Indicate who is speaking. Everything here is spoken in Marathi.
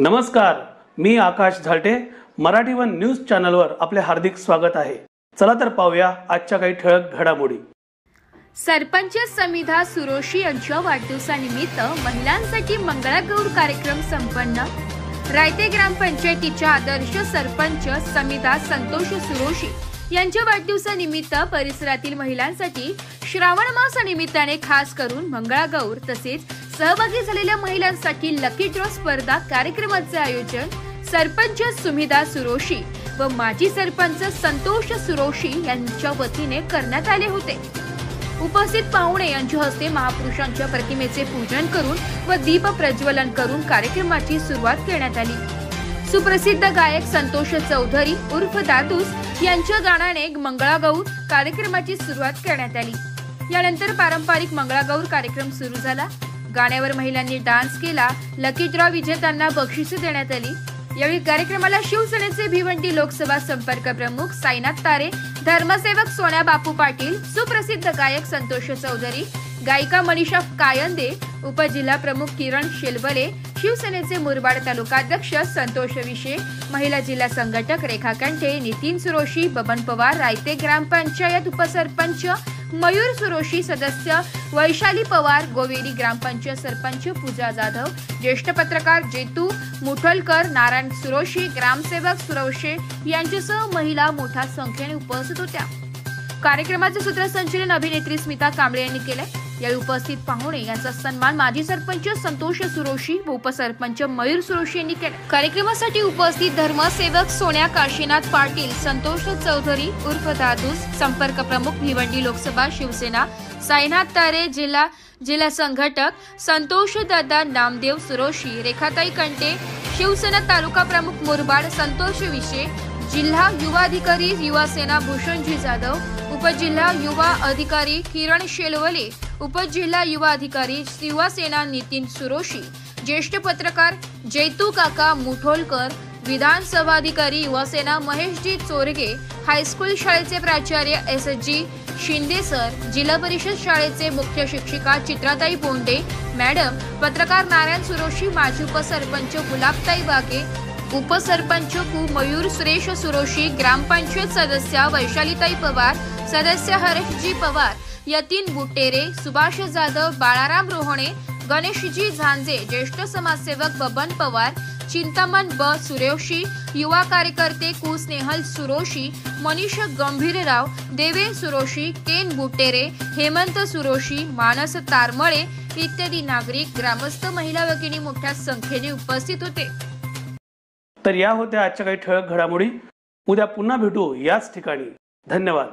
Speaker 1: नमस्कार, मी आकाश झालटे. मराठी वन न्यूज चॅनलवर आपले हार्दिक स्वागत आहे. चला तर पाहूया आजच्या काही ठळक घडामोडी.
Speaker 2: सरपंच समिधा सुरोशी यांच्या वाढदिवसानिमित्त महिलांसाठी मंगळागौर कार्यक्रम संपन्न. रायते ग्रामपंचायतीच्या आदर्श सरपंच समिधा संतोष सुरोशी यांच्या वाढदिवसानिमित्त परिसरातील महिलांसाठी श्रावण मासानिमित्ताने खास करून मंगळागौर तसेच सहभागी झालेल्या महिलांसाठी लकी ड्रॉ स्पर्धा कार्यक्रमाचे आयोजन सरपंच सुमिधा सुरोशी व माजी सरपंच संतोष सुरोशी यांच्या वतीने करण्यात आले होते. उपस्थित पाहुणे यांच्या हस्ते महापुरुषांच्या प्रतिमेचे पूजन करून व दीप प्रज्वलन करून कार्यक्रमाची सुरुवात करण्यात आली. सुप्रसिद्ध गायक संतोष चौधरी उर्फ दादूस यांच्या गाण्याने मंगळागौर कार्यक्रमाची सुरुवात करण्यात आली. यानंतर पारंपरिक मंगळागौर कार्यक्रम सुरू झाला. गाण्यावर महिलांनी डान्स केला. लकी ड्रॉ विजेत्यांना बक्षिसे देण्यात आली. यावेळी कार्यक्रमाला शिवसेनेचे भिवंडी लोकसभा संपर्क प्रमुख साईनाथ तारे, धर्मसेवक सोन्या बापू पाटील, सुप्रसिद्ध गायक संतोष चौधरी, गायिका मनीषा कायंदे, उपजिल्हा प्रमुख किरण शेलवले, शिवसेनेचे मुरबाड तालुकाध्यक्ष संतोष विशे, महिला जिल्हा संघटक रेखा कंठे, नितीन सुरोशी, बबन पवार, रायते ग्रामपंचायत उपसरपंच मयूर सुरोशी, सदस्य वैशाली पवार, गोवेरी ग्रामपंचायत सरपंच पूजा जाधव, ज्येष्ठ पत्रकार जेतू मुठलकर, नारायण सुरोशी, ग्रामसेवक सुरवशे यांच्यासह महिला मोठ्या संख्येने उपस्थित होत्या. कार्यक्रमाचे सूत्रसंचालन अभिनेत्री स्मिता कांबळे यांनी केले. यावेळी उपस्थित पाहुणे यांचा सन्मान माजी सरपंच संतोष सुरोशी व उपसरपंच मयूर सुरोशी यांनी केला. कार्यक्रमासाठी उपस्थित धर्मसेवक सोन्या काशीनाथ पाटील, संतोष चौधरी उर्फ दादूस, संपर्क प्रमुख भिवंडी लोकसभा शिवसेना साईनाथ तारे, जिल्हा संघटक संतोष दादा नामदेव सुरोशी, रेखाताई कंटे, शिवसेना तालुका प्रमुख मुरबाड संतोष विशे, जिल्हा युवा अधिकारी युवा सेना भूषणजी जाधव, उपजिल्हा युवा अधिकारी किरण शेलवले, उपजिल्हा युवा अधिकारी युवा सेना नितीन सुरोशी, ज्येष्ठ पत्रकार जैतू काका मुठोलकर, विधानसभा अधिकारी युवा सेना महेशजी चोरगे, हायस्कूल शाळेचे प्राचार्य एस.जी. शिंदे सर, जिल्हा परिषद शाळेचे मुख्य शिक्षिका चित्राताई बोंडे मॅडम, पत्रकार नारायण सुरोशी, माजी उपसरपंच गुलाबताई बागे, उपसरपंच मयूर सुरेश सुरोशी, ग्रामपंचायत सदस्य वैशालीताई पवार, सदस्य हर्षजी पवार, यतीन बुटेरे, सुभाष जाधव, बाळाराम रोहणे, गणेशजी झांजे, ज्येष्ठ समाजसेवक बबन पवार, चिंतामण ब सुरोशी, युवा कार्यकर्ते स्नेहल सुरोशी, मनीष गंभीरराव, देवे सुरोशी, केन बुटेरे, हेमंत सुरोशी, मानस तारमळे इत्यादी नागरिक, ग्रामस्थ, महिला भगिनी मोठ्या संख्येने उपस्थित होते.
Speaker 1: तर या होत्या आजच्या काही ठळक घडामोडी. उद्या पुन्हा भेटू याच ठिकाणी. धन्यवाद.